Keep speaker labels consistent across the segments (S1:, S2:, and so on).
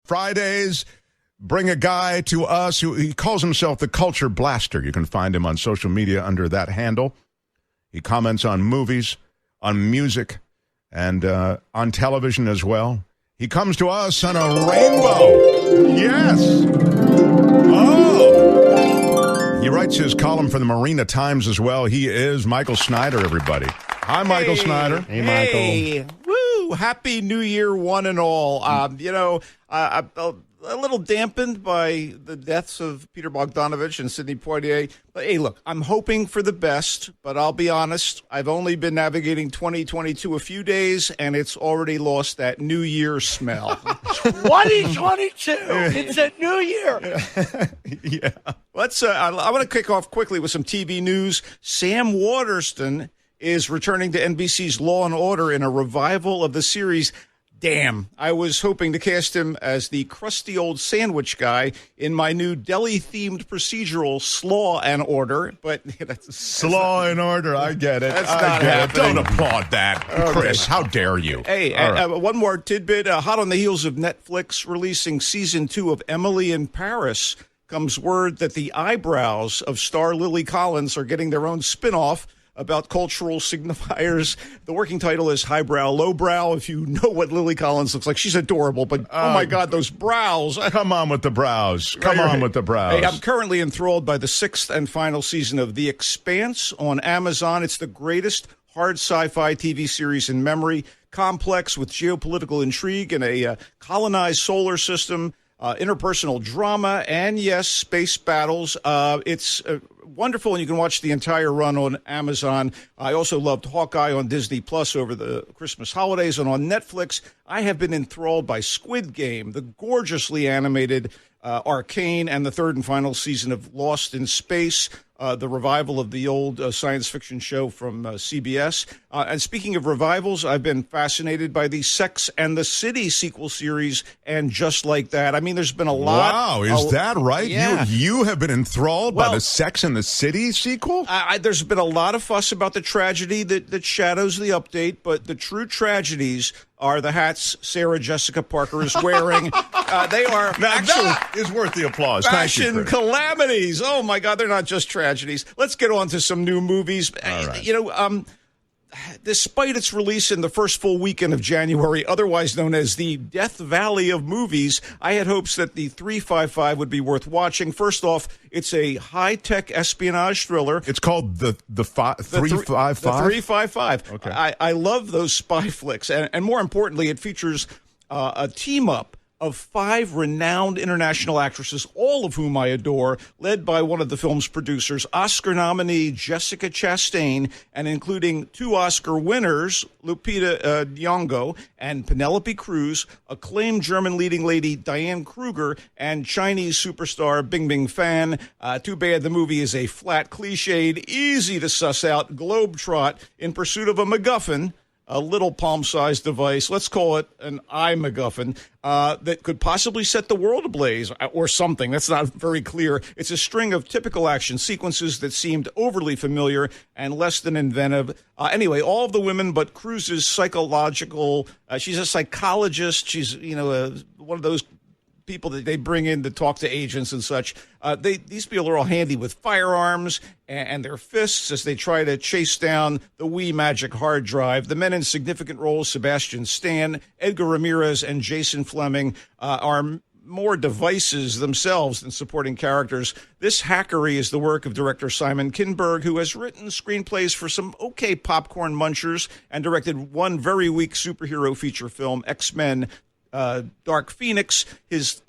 S1: Fridays, bring a guy to us who he calls himself the Culture Blaster. You can find him on social media under that handle. He comments on movies, on music, and on television as well. He comes to us on a rainbow. Yes. Oh. He writes his column for the Marina Times as well. He is Michael Snyder, everybody. Hi, Michael Snyder.
S2: Hey, Michael. Woo! Happy New Year, one and all. A little dampened by the deaths of Peter Bogdanovich and Sidney Poitier. But, hey, look, I'm hoping for the best, but I'll be honest, I've only been navigating 2022 a few days, and it's already lost that New Year smell.
S3: 2022! It's a new year!
S2: Yeah. I want to kick off quickly with some TV news. Sam Waterston is returning to NBC's Law & Order in a revival of the series. Damn, I was hoping to cast him as the crusty old sandwich guy in my new deli-themed procedural Slaw and Order, but that's
S1: Slaw and Order, I get it.
S2: That's not happening.
S1: Don't applaud that, Chris. How dare you?
S2: Hey, one more tidbit. Hot on the heels of Netflix releasing season 2 of Emily in Paris comes word that the eyebrows of star Lily Collins are getting their own spin-off about cultural signifiers. The working title is Highbrow, Lowbrow. If you know what Lily Collins looks like, she's adorable, but oh my God, those brows.
S1: Come on with the brows. Come on with the brows.
S2: Hey, I'm currently enthralled by the 6th and final season of The Expanse on Amazon. It's the greatest hard sci-fi TV series in memory, complex with geopolitical intrigue and a colonized solar system, interpersonal drama, and yes, space battles. It's wonderful, and you can watch the entire run on Amazon. I also loved Hawkeye on Disney Plus over the Christmas holidays, and on Netflix, I have been enthralled by Squid Game, the gorgeously animated Arcane, and the 3rd and final season of Lost in Space, the revival of the old science fiction show from CBS. And speaking of revivals, I've been fascinated by the Sex and the City sequel series, and Just Like That. I mean, there's been a lot.
S1: Wow, is that right?
S2: Yeah.
S1: You have been enthralled by the Sex and the City sequel?
S2: There's been a lot of fuss about the tragedy that shadows the update, but the true tragedies are the hats Sarah Jessica Parker is wearing. They are
S1: that is worth the applause.
S2: Fashion calamities. Oh, my God, they're not just tragedies. Let's get on to some new movies.
S1: All right.
S2: Despite its release in the first full weekend of January, otherwise known as the Death Valley of movies, I had hopes that the 355 would be worth watching. First off, it's a high-tech espionage thriller.
S1: It's called the 355?
S2: The 355.
S1: Okay.
S2: I love those spy flicks, and more importantly, it features a team-up of 5 renowned international actresses, all of whom I adore, led by one of the film's producers, Oscar nominee Jessica Chastain, and including 2 Oscar winners, Lupita Nyong'o and Penelope Cruz, acclaimed German leading lady Diane Kruger, and Chinese superstar Bingbing Fan. Too bad the movie is a flat, cliched, easy to suss out globetrot in pursuit of a MacGuffin, a little palm-sized device, let's call it an iMacGuffin, that could possibly set the world ablaze or something. That's not very clear. It's a string of typical action sequences that seemed overly familiar and less than inventive. Anyway, all of the women but Cruz's psychological, she's a psychologist. She's, one of those people that they bring in to talk to agents and such. These people are all handy with firearms and their fists as they try to chase down the Wii Magic hard drive. The men in significant roles, Sebastian Stan, Edgar Ramirez, and Jason Fleming, are more devices themselves than supporting characters. This hackery is the work of director Simon Kinberg, who has written screenplays for some okay popcorn munchers and directed one very weak superhero feature film, X-Men Dark Phoenix. His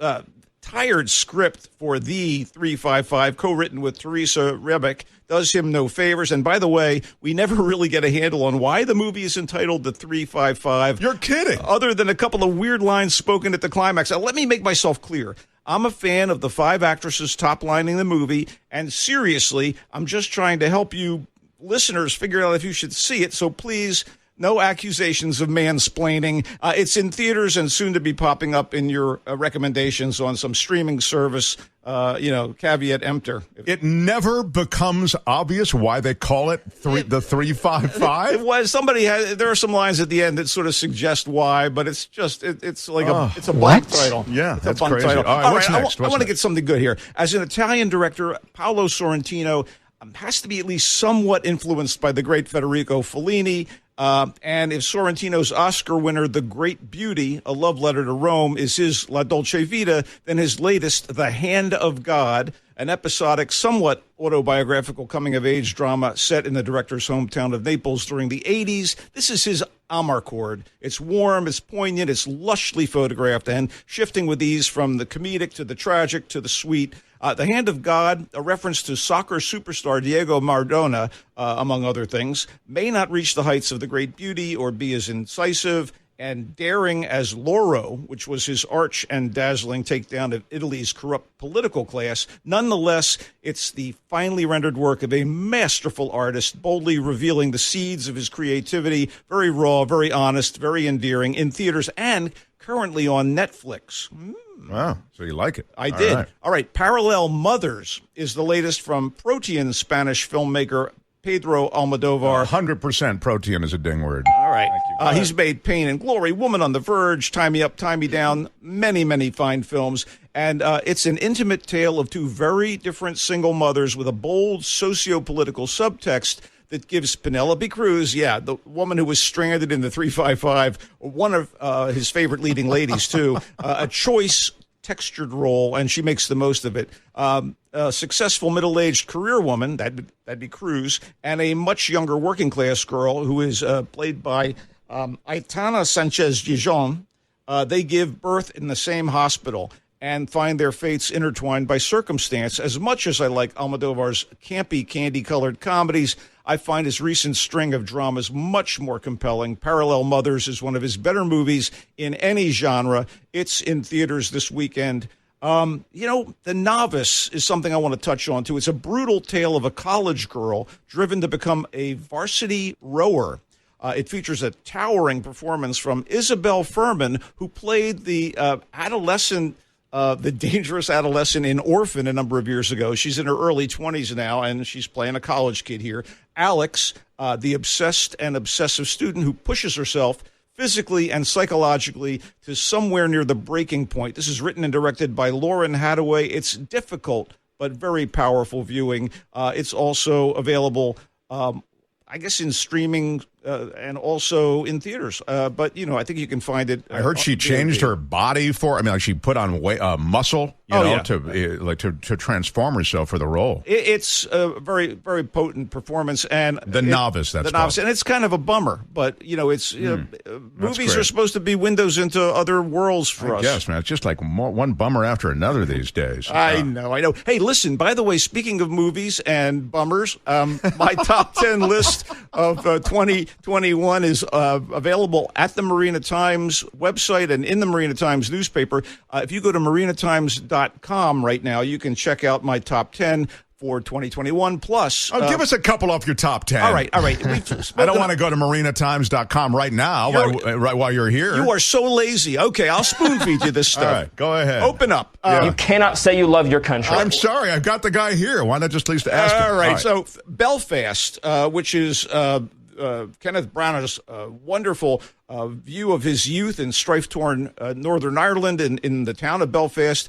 S2: tired script for the 355, co-written with Teresa Rebeck, does him no favors. And by the way, we never really get a handle on why the movie is entitled The 355.
S1: You're kidding.
S2: Other than a couple of weird lines spoken at the climax. Now, let me make myself clear. I'm a fan of the 5 actresses top-lining the movie, and seriously, I'm just trying to help you listeners figure out if you should see it. So please, No accusations of mansplaining. It's in theaters and soon to be popping up in your recommendations on some streaming service. Caveat emptor.
S1: It never becomes obvious why they call it the 355.
S2: It was there are some lines at the end that sort of suggest why, but it's just it's like it's a blank title.
S1: Yeah,
S2: it's
S1: that's
S2: a blank
S1: crazy.
S2: title.
S1: All right, what's next?
S2: I want to get something good here. As an Italian director, Paolo Sorrentino has to be at least somewhat influenced by the great Federico Fellini. And if Sorrentino's Oscar winner, The Great Beauty, A Love Letter to Rome, is his La Dolce Vita, then his latest, The Hand of God, an episodic, somewhat autobiographical coming-of-age drama set in the director's hometown of Naples during the 80s. This is his Amarcord. It's warm, it's poignant, it's lushly photographed, and shifting with ease from the comedic to the tragic to the sweet. The Hand of God, a reference to soccer superstar Diego Maradona, among other things, may not reach the heights of The Great Beauty or be as incisive and daring as Loro, which was his arch and dazzling takedown of Italy's corrupt political class. Nonetheless, it's the finely rendered work of a masterful artist, boldly revealing the seeds of his creativity, very raw, very honest, very endearing, in theaters and currently on Netflix.
S1: Wow, so you like it.
S2: I did. All right. Parallel Mothers is the latest from protean Spanish filmmaker Pedro Almodovar.
S1: 100% protean is a ding word.
S2: All right. He's made Pain and Glory, Woman on the Verge, Tie Me Up, Tie Me Down, many, many fine films. And it's an intimate tale of two very different single mothers with a bold socio-political subtext that gives Penelope Cruz, the woman who was stranded in the 355, one of his favorite leading ladies, too, a choice textured role, and she makes the most of it. A successful middle-aged career woman, that'd be Cruz, and a much younger working-class girl who is played by Aitana Sanchez-Gijon. They give birth in the same hospital and find their fates intertwined by circumstance. As much as I like Almodovar's campy, candy-colored comedies, I find his recent string of dramas much more compelling. Parallel Mothers is one of his better movies in any genre. It's in theaters this weekend. The Novice is something I want to touch on, too. It's a brutal tale of a college girl driven to become a varsity rower. It features a towering performance from Isabel Furman, who played the dangerous adolescent in Orphan a number of years ago. She's in her early 20s now, and she's playing a college kid here. Alex, the obsessed and obsessive student who pushes herself physically and psychologically to somewhere near the breaking point. This is written and directed by Lauren Hadaway. It's difficult but very powerful viewing. It's also available, I guess, in streaming and also in theaters. But, I think you can find it.
S1: I heard she changed her body she put on muscle, to transform herself for the role.
S2: It's a very, very potent performance. And
S1: The Novice, that's
S2: The Novice. And it's kind of a bummer. But, it's movies are supposed to be windows into other worlds for us.
S1: Yes, man. It's just like one bummer after another these days.
S2: I know. Hey, listen, by the way, speaking of movies and bummers, my top 10 list of 2021 is available at the Marina Times website and in the Marina Times newspaper. If you go to marinatimes.com right now, you can check out my top 10 for 2021 plus.
S1: Give us a couple off your top 10.
S2: All right.
S1: I don't want to go to marinatimes.com right now while you're here.
S2: You are so lazy. Okay, I'll spoon feed you this stuff.
S1: All right, go ahead.
S2: Open up.
S4: You cannot say you love your country.
S1: I'm sorry. I've got the guy here. Why not just at least ask him?
S2: All right. So Belfast, which is Kenneth Branagh's wonderful view of his youth in strife-torn Northern Ireland in the town of Belfast,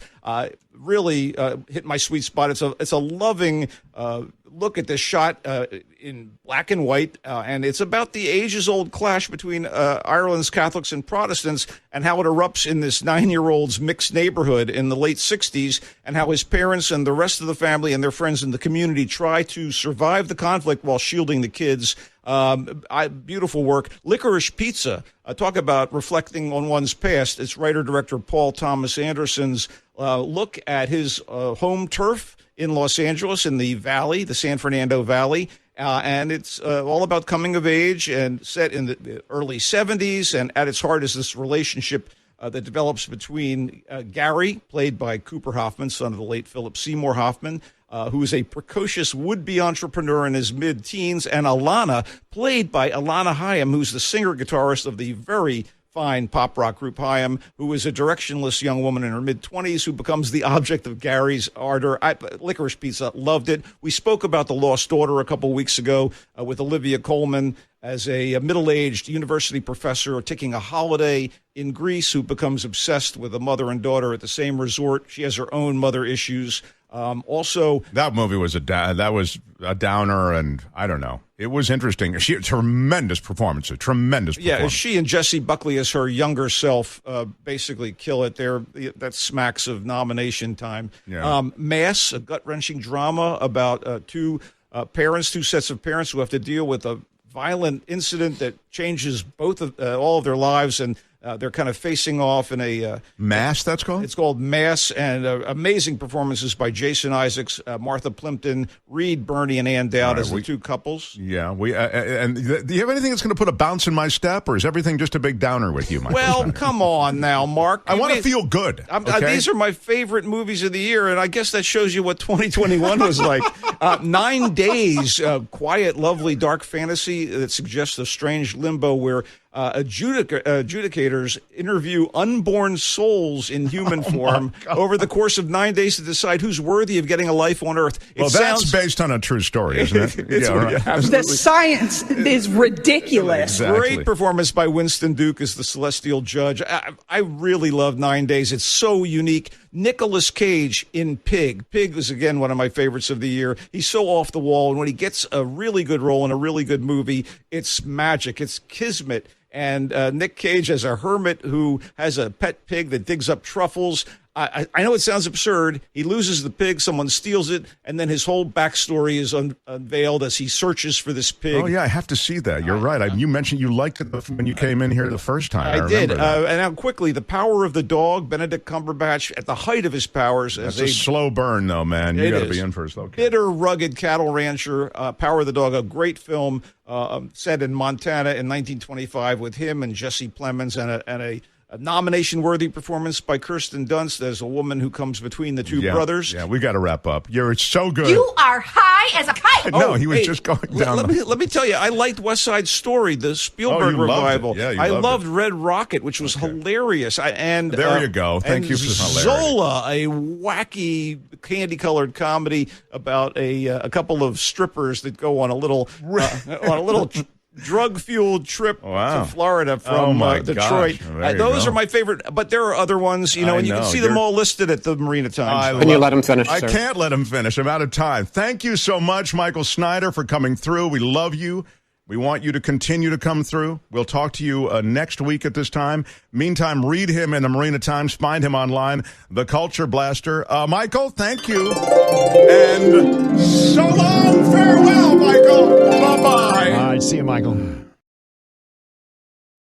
S2: really hit my sweet spot. It's a loving look at this shot in black and white, and it's about the ages-old clash between Ireland's Catholics and Protestants and how it erupts in this 9-year-old's mixed neighborhood in the late 60s, and how his parents and the rest of the family and their friends in the community try to survive the conflict while shielding the kids. Beautiful work. Licorice Pizza. Talk about reflecting on one's past. It's writer-director Paul Thomas Anderson's look at his home turf in Los Angeles in the Valley, the San Fernando Valley. And it's all about coming of age and set in the early 70s. And at its heart is this relationship that develops between Gary, played by Cooper Hoffman, son of the late Philip Seymour Hoffman, who is a precocious would-be entrepreneur in his mid-teens, and Alana, played by Alana Hayam, who's the singer-guitarist of the very fine pop rock group Hayam, who is a directionless young woman in her mid-20s who becomes the object of Gary's ardor. Licorice Pizza, loved it. We spoke about The Lost Daughter a couple weeks ago with Olivia Colman as a middle-aged university professor taking a holiday in Greece who becomes obsessed with a mother and daughter at the same resort. She has her own mother issues. Also,
S1: that movie was a downer, and I don't know. It was interesting. Tremendous performance.
S2: Yeah, she and Jessie Buckley as her younger self basically kill it. That smacks of nomination time.
S1: Yeah.
S2: Mass, a gut-wrenching drama about two sets of parents who have to deal with a violent incident that changes all of their lives, and they're kind of facing off in a
S1: Mass. That's called.
S2: It's called Mass, and amazing performances by Jason Isaacs, Martha Plimpton, Reed, Bernie, and Ann Dowd as the two couples.
S1: Yeah, and do you have anything that's going to put a bounce in my step, or is everything just a big downer with you, Michael?
S2: Well, come on now, Mark.
S1: I want to feel good. Okay?
S2: These are my favorite movies of the year, and I guess that shows you what 2021 was like. 9 Days, quiet, lovely, dark fantasy that suggests a strange limbo where adjudicators interview unborn souls in human form over the course of 9 days to decide who's worthy of getting a life on Earth.
S1: That's based on a true story, isn't it?
S5: The science is ridiculous.
S1: Exactly.
S2: Great performance by Winston Duke as the celestial judge. I really love 9 Days. It's so unique. Nicolas Cage in Pig. Pig is, again, one of my favorites of the year. He's so off the wall, and when he gets a really good role in a really good movie, it's magic. It's kismet. And Nick Cage as a hermit who has a pet pig that digs up truffles. I know it sounds absurd. He loses the pig, someone steals it, and then his whole backstory is unveiled as he searches for this pig.
S1: Oh, yeah, I have to see that. You're right. You mentioned you liked it when you came in here the first time.
S2: I did. And now quickly, The Power of the Dog, Benedict Cumberbatch at the height of his powers.
S1: That's a slow burn, though, man. You got to be in for a slow burn.
S2: Bitter, rugged cattle rancher, Power of the Dog, a great film set in Montana in 1925 with him and Jesse Plemons and a nomination-worthy performance by Kirsten Dunst as a woman who comes between the two brothers.
S1: Yeah, we got to wrap up. You're so good.
S5: You are high as a kite.
S1: No, he was just going down.
S2: Let me tell you, I liked West Side Story, the Spielberg revival.
S1: Yeah,
S2: I loved Red Rocket, which was hilarious.
S1: There you go. Thank you for the hilarity.
S2: Zola, a wacky candy-colored comedy about a couple of strippers that go on a little drug-fueled trip to Florida from Detroit. Those are my favorite, but there are other ones, and you can see them all listed at the Marina Times.
S6: Can you let him finish,
S1: I
S6: sir?
S1: can't let him finish. I'm out of time. Thank you so much, Michael Snyder, for coming through. We love you. We want you to continue to come through. We'll talk to you next week at this time. Meantime, read him in the Marina Times. Find him online, The Culture Blaster. Michael, thank you. And so long. Farewell, Michael. Bye-bye.
S7: All right, see you, Michael.